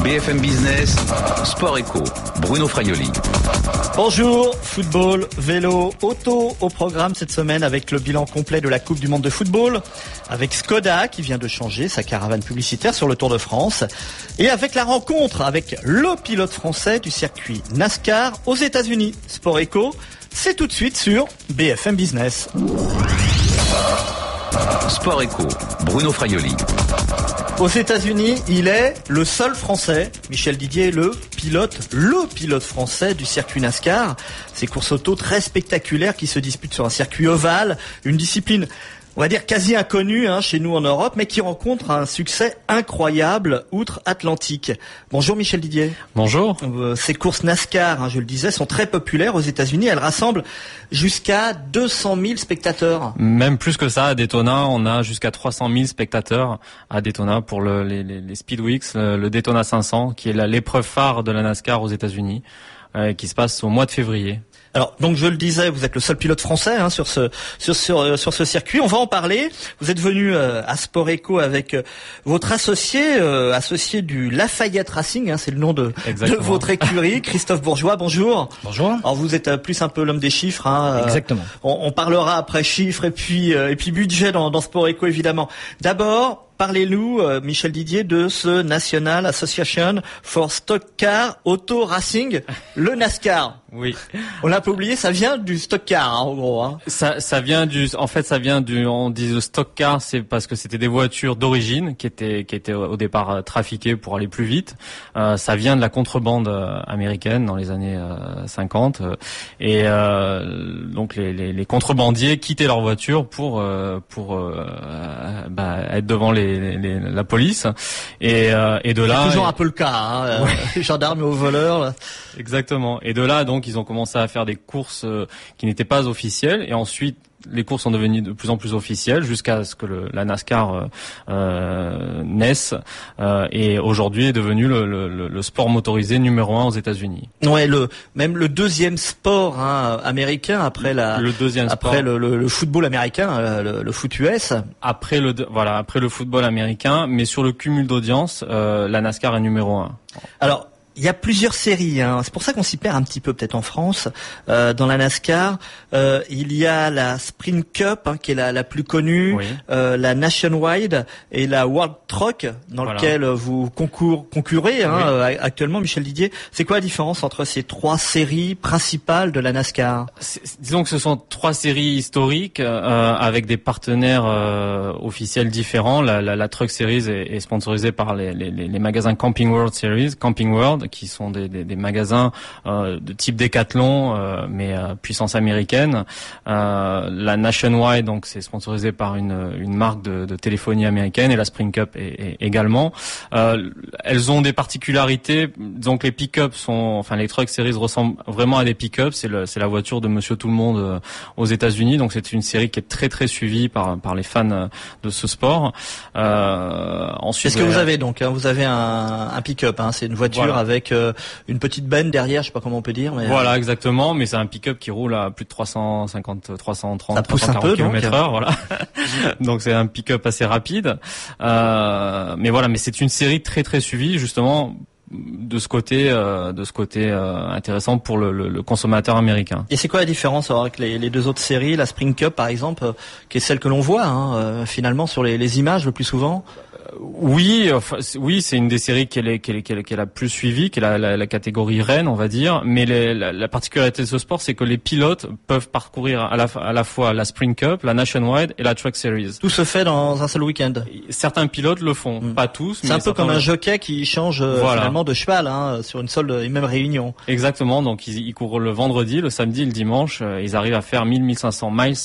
BFM Business, Sport Eco, Bruno Fraioli. Bonjour, football, vélo, auto au programme cette semaine avec le bilan complet de la Coupe du Monde de football, avec Skoda qui vient de changer sa caravane publicitaire sur le Tour de France et avec la rencontre avec le pilote français du circuit NASCAR aux États-Unis. Sport Eco, c'est tout de suite sur BFM Business. Sport Eco, Bruno Fraioli. Aux États-Unis, il est le seul Français. Michel Didier est le pilote français du circuit NASCAR. Ces courses auto très spectaculaires qui se disputent sur un circuit ovale, une discipline, on va dire quasi inconnue chez nous en Europe, mais qui rencontre un succès incroyable outre-Atlantique. Bonjour Michel Didier. Bonjour. Ces courses NASCAR, je le disais, sont très populaires aux États-Unis. Elles rassemblent jusqu'à 200 000 spectateurs. Même plus que ça, à Daytona, on a jusqu'à 300 000 spectateurs à Daytona pour les Speed Weeks, le Daytona 500, qui est l'épreuve phare de la NASCAR aux États-Unis, qui se passe au mois de février. Alors, donc je le disais, vous êtes le seul pilote français sur ce circuit. On va en parler. Vous êtes venu à Sport Eco avec votre associé du Lafayette Racing, c'est le nom de votre écurie, Christophe Bourgeois. Bonjour. Bonjour. Alors vous êtes plus un peu l'homme des chiffres. Exactement. On parlera après chiffres et puis budget dans Sport Eco évidemment. D'abord, parlez-nous, Michel Didier, de ce National Association for Stock Car Auto Racing, le NASCAR. Oui. On l'a pas oublié, ça vient du stock car, en gros. Ça vient on dit le stock car, c'est parce que c'était des voitures d'origine qui étaient au départ trafiquées pour aller plus vite. Ça vient de la contrebande américaine dans les années 50 et donc les contrebandiers quittaient leur voiture pour être devant la police et de là c'est toujours un peu le cas, les gendarmes aux voleurs là. Exactement. Et de là donc ils ont commencé à faire des courses qui n'étaient pas officielles et ensuite les courses sont devenues de plus en plus officielles jusqu'à ce que la NASCAR naisse et aujourd'hui est devenu le sport motorisé numéro 1 aux États-Unis. Ouais, même le deuxième sport américain après le football américain, le foot US. Après le football américain, mais sur le cumul d'audience, la NASCAR est numéro 1. Alors, il y a plusieurs séries, c'est pour ça qu'on s'y perd un petit peu peut-être en France. Dans la NASCAR, il y a la Sprint Cup qui est la plus connue, oui. La Nationwide et la World Truck dans lequel vous concurrez oui. Actuellement, Michel Didier. C'est quoi la différence entre ces trois séries principales de la NASCAR? Disons que ce sont trois séries historiques avec des partenaires officiels différents. La Truck Series est sponsorisée par les magasins Camping World Series, Camping World, qui sont des magasins de type Decathlon, mais puissance américaine. La Nationwide, donc c'est sponsorisé par une marque de téléphonie américaine, et la Spring Cup également. Elles ont des particularités. Donc les pick-ups les Truck Series ressemblent vraiment à des pick-ups. C'est la voiture de Monsieur Tout le Monde aux États-Unis. Donc c'est une série qui est très très suivie par les fans de ce sport. Ensuite, est-ce que vous avez vous avez un pick-up, c'est une voiture avec une petite benne derrière, je sais pas comment on peut dire. Mais voilà, exactement, mais c'est un pick-up qui roule à plus de 350, 330, ça pousse 340 km/h, voilà. Donc c'est un pick-up assez rapide. Mais c'est une série très très suivie, justement, de ce côté intéressant pour le consommateur américain. Et c'est quoi la différence avec les deux autres séries, la Spring Cup par exemple, qui est celle que l'on voit finalement sur les images le plus souvent? Oui, c'est une des séries qui est la plus suivie, qui est la catégorie reine, on va dire. Mais la particularité de ce sport, c'est que les pilotes peuvent parcourir à la fois la Spring Cup, la Nationwide et la Truck Series. Tout se fait dans un seul week-end. Certains pilotes le font, pas tous. C'est un peu comme un jockey qui change finalement de cheval sur une seule et même réunion. Exactement. Donc ils courent le vendredi, le samedi, le dimanche. Ils arrivent à faire 1000-1500 miles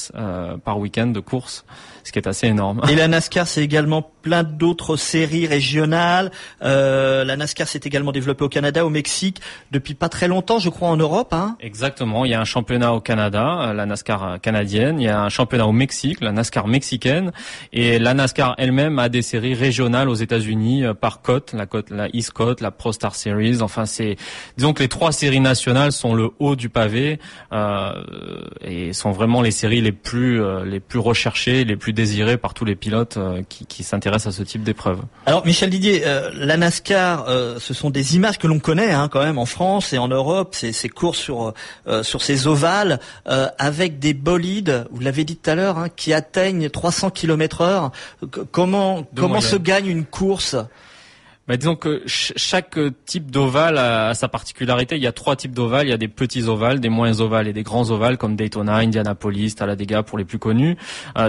par week-end de course, ce qui est assez énorme. Et la NASCAR, c'est également plein d'autres séries régionales. La NASCAR s'est également développée au Canada, au Mexique, depuis pas très longtemps, je crois, en Europe. Exactement. Il y a un championnat au Canada, la NASCAR canadienne. Il y a un championnat au Mexique, la NASCAR mexicaine. Et la NASCAR elle-même a des séries régionales aux États-Unis par côte, la East Coast, la Pro Star Series. Enfin, disons que les trois séries nationales sont le haut du pavé et sont vraiment les séries les plus recherchées, les plus désiré par tous les pilotes qui s'intéressent à ce type d'épreuve. Alors Michel Didier, la NASCAR, ce sont des images que l'on connaît quand même en France et en Europe, ces courses sur ces ovales avec des bolides, vous l'avez dit tout à l'heure, qui atteignent 300 km/h. Comment se gagne une course ? Disons que chaque type d'ovale a sa particularité. Il y a 3 types d'ovales. Il y a des petits ovales, des moyens ovales et des grands ovales comme Daytona, Indianapolis, Talladega pour les plus connus.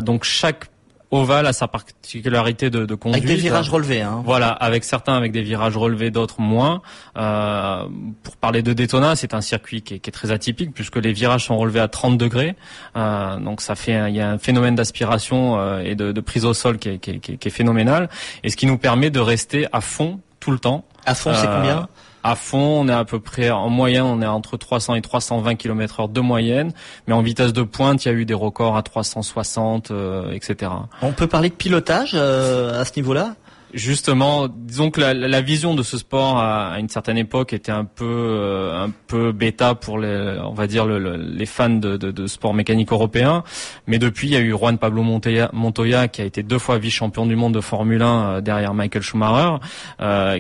Donc chaque ovale a sa particularité de conduite. Avec des virages relevés. Voilà, avec certains avec des virages relevés, d'autres moins. Pour parler de Daytona, c'est un circuit qui est très atypique puisque les virages sont relevés à 30 degrés. Donc il y a un phénomène d'aspiration et de prise au sol qui est phénoménal. Et ce qui nous permet de rester à fond tout le temps. À fond, c'est combien ? À fond, on est à peu près, en moyenne, on est entre 300 et 320 km/h de moyenne. Mais en vitesse de pointe, il y a eu des records à 360, etc. On peut parler de pilotage à ce niveau-là ? Justement, disons que la vision de ce sport à une certaine époque était un peu bêta pour les fans de sport mécanique européen. Mais depuis, il y a eu Juan Pablo Montoya qui a été 2 fois vice-champion du monde de Formule 1 derrière Michael Schumacher,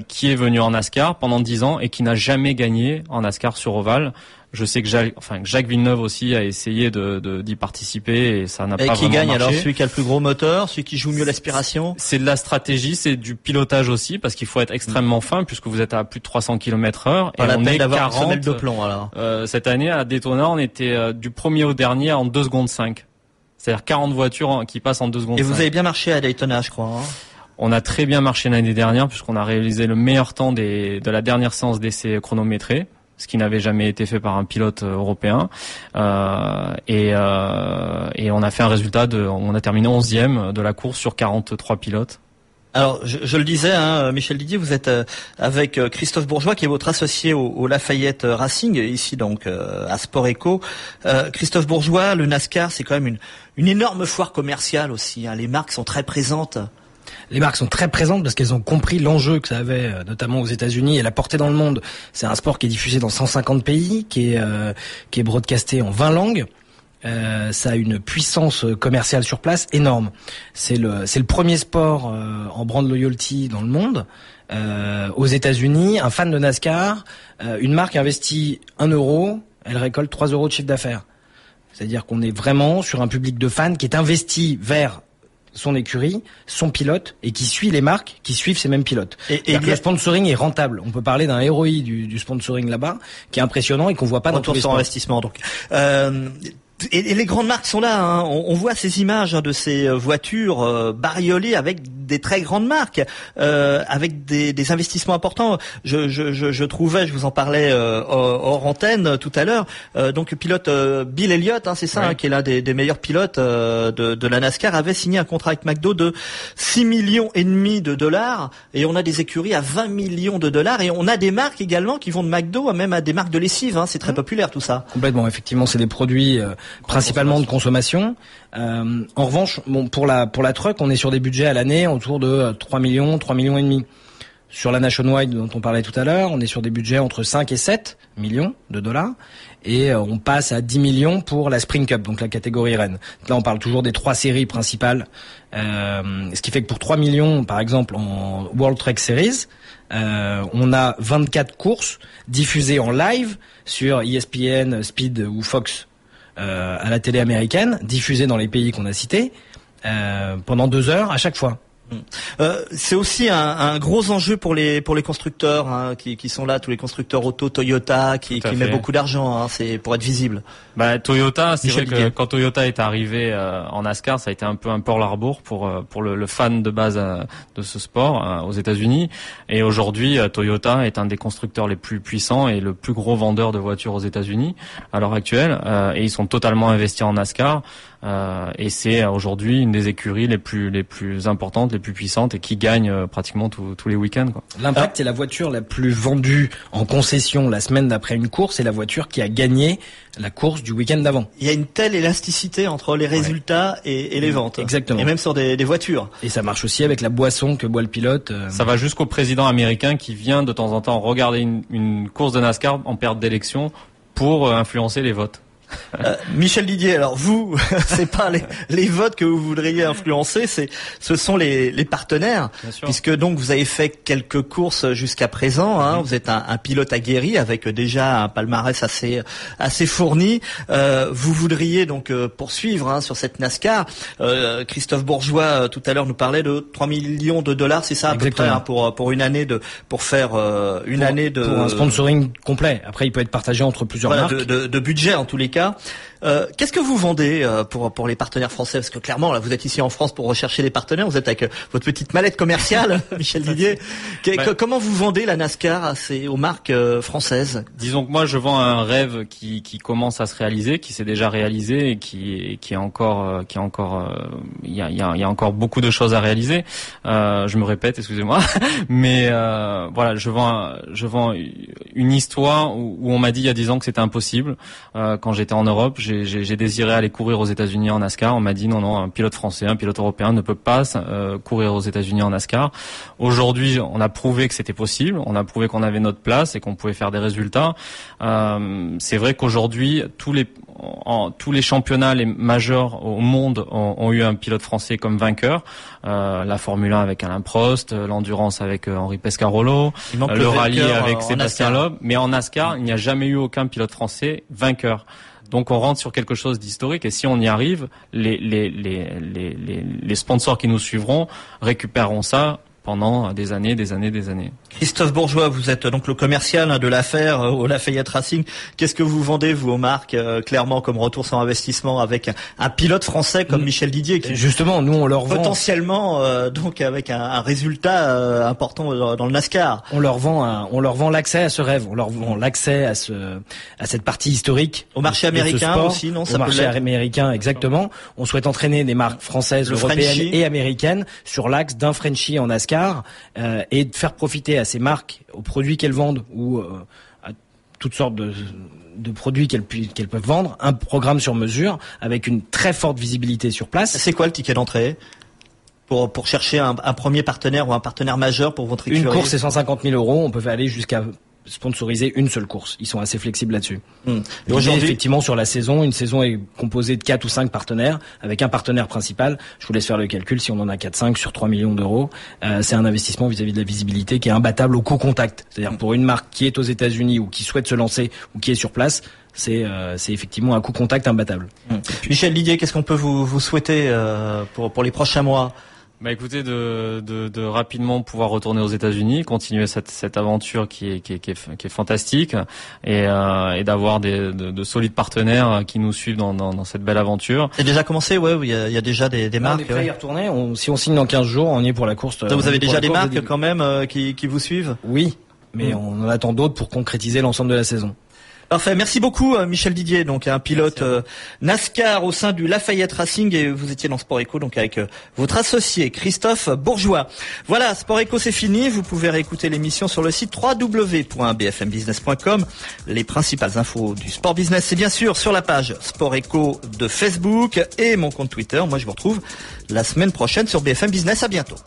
qui est venu en NASCAR pendant 10 ans et qui n'a jamais gagné en NASCAR sur ovale. Je sais que Jacques Villeneuve aussi a essayé d'y participer et ça n'a pas vraiment marché. Et qui gagne alors, celui qui a le plus gros moteur, celui qui joue mieux l'aspiration? C'est de la stratégie, c'est du pilotage aussi parce qu'il faut être extrêmement fin puisque vous êtes à plus de 300 km/h et on est 40 de plomb alors. Cette année à Daytona, on était du premier au dernier en 2 secondes 5. C'est-à-dire 40 voitures qui passent en 2 secondes 5. Et vous avez bien marché à Daytona, je crois. On a très bien marché l'année dernière puisqu'on a réalisé le meilleur temps de la dernière séance d'essai chronométré, ce qui n'avait jamais été fait par un pilote européen. Et on a fait un résultat on a terminé 11e de la course sur 43 pilotes. Alors, je le disais, Michel Didier, vous êtes avec Christophe Bourgeois, qui est votre associé au Lafayette Racing, ici donc à Sport Eco. Christophe Bourgeois, le NASCAR, c'est quand même une énorme foire commerciale aussi. Les marques sont très présentes. Les marques sont très présentes parce qu'elles ont compris l'enjeu que ça avait, notamment aux États-Unis, et la portée dans le monde. C'est un sport qui est diffusé dans 150 pays, qui est broadcasté en 20 langues. Ça a une puissance commerciale sur place énorme. C'est le premier sport en brand loyalty dans le monde. Aux États-Unis, un fan de NASCAR, une marque investit 1 euro, elle récolte 3 euros de chiffre d'affaires. C'est-à-dire qu'on est vraiment sur un public de fans qui est investi vers son écurie, son pilote, et qui suit les marques qui suivent ces mêmes pilotes. Et le sponsoring est rentable. On peut parler d'un ROI du sponsoring là-bas, qui est impressionnant et qu'on voit pas dans tous les sports. Investissement, donc. Et les grandes marques sont là. On voit ces images de ces voitures bariolées avec des très grandes marques, avec des investissements importants. Je trouvais, je vous en parlais hors antenne tout à l'heure. Donc le pilote Bill Elliott, c'est ça, qui est l'un des meilleurs pilotes de la NASCAR, avait signé un contrat avec McDo de 6,5 millions de dollars. Et on a des écuries à 20 millions de dollars. Et on a des marques également qui vont de McDo même à des marques de lessive. C'est très populaire tout ça. Complètement, effectivement, c'est des produits principalement de consommation. En revanche, pour la truck, on est sur des budgets à l'année autour de 3 millions et demi. Sur la Nationwide dont on parlait tout à l'heure, on est sur des budgets entre 5 et 7 millions de dollars. Et on passe à 10 millions pour la Sprint Cup, donc la catégorie Rennes. Là, on parle toujours des 3 séries principales. Ce qui fait que pour 3 millions, par exemple, en World Truck Series, on a 24 courses diffusées en live sur ESPN, Speed ou Fox à la télé américaine, diffusée dans les pays qu'on a cités, pendant 2 heures à chaque fois. C'est aussi un gros enjeu pour les constructeurs qui sont là, tous les constructeurs auto, Toyota qui met beaucoup d'argent, c'est pour être visible. Toyota, c'est vrai que quand Toyota est arrivé en NASCAR, ça a été un peu un Pearl Harbor pour le fan de base de ce sport aux États-Unis. Et aujourd'hui, Toyota est un des constructeurs les plus puissants et le plus gros vendeur de voitures aux États-Unis à l'heure actuelle. Et ils sont totalement investis en NASCAR. Et c'est aujourd'hui une des écuries les plus importantes, les plus puissantes et qui gagne pratiquement tous les week-ends. L'Impact est la voiture la plus vendue en concession la semaine d'après une course, c'est la voiture qui a gagné la course du week-end d'avant. Il y a une telle élasticité entre les résultats et les ventes. Exactement. Et même sur des voitures. Et ça marche aussi avec la boisson que boit le pilote. Ça va jusqu'au président américain qui vient de temps en temps regarder une course de NASCAR en période d'élection pour influencer les votes. Michel Didier, alors vous, c'est pas les votes que vous voudriez influencer, ce sont les partenaires, puisque donc vous avez fait quelques courses jusqu'à présent. Hein, vous êtes un pilote aguerri avec déjà un palmarès assez fourni. Vous voudriez donc poursuivre sur cette NASCAR. Christophe Bourgeois tout à l'heure nous parlait de 3 millions de dollars, c'est ça à peu près, pour une année pour faire une année de pour un sponsoring complet. Après, il peut être partagé entre plusieurs marques. De budget en tous les cas. Qu'est-ce que vous vendez pour les partenaires français? Parce que clairement, là, vous êtes ici en France pour rechercher des partenaires. Vous êtes avec votre petite mallette commerciale, Michel Didier. Comment vous vendez la NASCAR aux marques françaises? Disons que moi, je vends un rêve qui commence à se réaliser, qui s'est déjà réalisé et qui est encore, il y a encore beaucoup de choses à réaliser. Je me répète, excusez-moi, mais voilà, je vends une histoire où on m'a dit il y a 10 ans que c'était impossible. Quand j'étais en Europe, j'ai désiré aller courir aux États-Unis en NASCAR. On m'a dit non, un pilote français, un pilote européen ne peut pas courir aux États-Unis en NASCAR. Aujourd'hui, on a prouvé que c'était possible. On a prouvé qu'on avait notre place et qu'on pouvait faire des résultats. C'est vrai qu'aujourd'hui, tous les championnats les majeurs au monde ont eu un pilote français comme vainqueur. La Formule 1 avec Alain Prost, l'endurance avec Henri Pescarolo, le rallye avec Sébastien Loeb. Mais en NASCAR, il n'y a jamais eu aucun pilote français vainqueur. Donc on rentre sur quelque chose d'historique et si on y arrive, les sponsors qui nous suivront récupéreront ça pendant des années. Christophe Bourgeois, vous êtes donc le commercial de l'affaire au Lafayette Racing. Qu'est-ce que vous vendez, vous, aux marques, clairement, comme retour sur investissement avec un pilote français comme Michel Didier qui, justement, nous, on leur vend potentiellement, donc avec un résultat important dans le NASCAR. On leur vend l'accès à ce rêve. On leur vend l'accès à cette partie historique. Au marché américain aussi, non? Au marché américain, exactement. On souhaite entraîner des marques françaises, européennes et américaines sur l'axe d'un Frenchie en NASCAR. Et de faire profiter à ces marques, aux produits qu'elles vendent ou à toutes sortes de produits qu'elles peuvent vendre, un programme sur mesure avec une très forte visibilité sur place. C'est quoi le ticket d'entrée pour chercher un premier partenaire ou un partenaire majeur pour votre écurie? Une course, c'est 150 000 €. On peut aller jusqu'à sponsoriser une seule course. Ils sont assez flexibles là-dessus. Et aujourd'hui, effectivement, sur la saison, une saison est composée de 4 ou 5 partenaires, avec un partenaire principal. Je vous laisse faire le calcul. Si on en a 4-5 sur 3 millions d'euros, c'est un investissement vis-à-vis de la visibilité qui est imbattable au co-contact. C'est-à-dire pour une marque qui est aux États-Unis ou qui souhaite se lancer ou qui est sur place, c'est effectivement un co-contact imbattable. Michel Didier, qu'est-ce qu'on peut vous souhaiter pour les prochains mois? Écoutez, de rapidement pouvoir retourner aux États-Unis, continuer cette aventure qui est fantastique et d'avoir de solides partenaires qui nous suivent dans cette belle aventure. C'est déjà commencé, il y a déjà des marques. On est prêt à y retourner. Si on signe dans 15 jours, on y est pour la course. Donc vous avez déjà des marques quand même qui vous suivent? Oui, mais on en attend d'autres pour concrétiser l'ensemble de la saison. Parfait, merci beaucoup Michel Didier, donc un pilote NASCAR au sein du Lafayette Racing, et vous étiez dans Sport Eco donc avec votre associé Christophe Bourgeois. Voilà, Sport Eco c'est fini, vous pouvez réécouter l'émission sur le site www.bfmbusiness.com. Les principales infos du sport business, c'est bien sûr sur la page Sport Eco de Facebook et mon compte Twitter. Moi je vous retrouve la semaine prochaine sur BFM Business, à bientôt.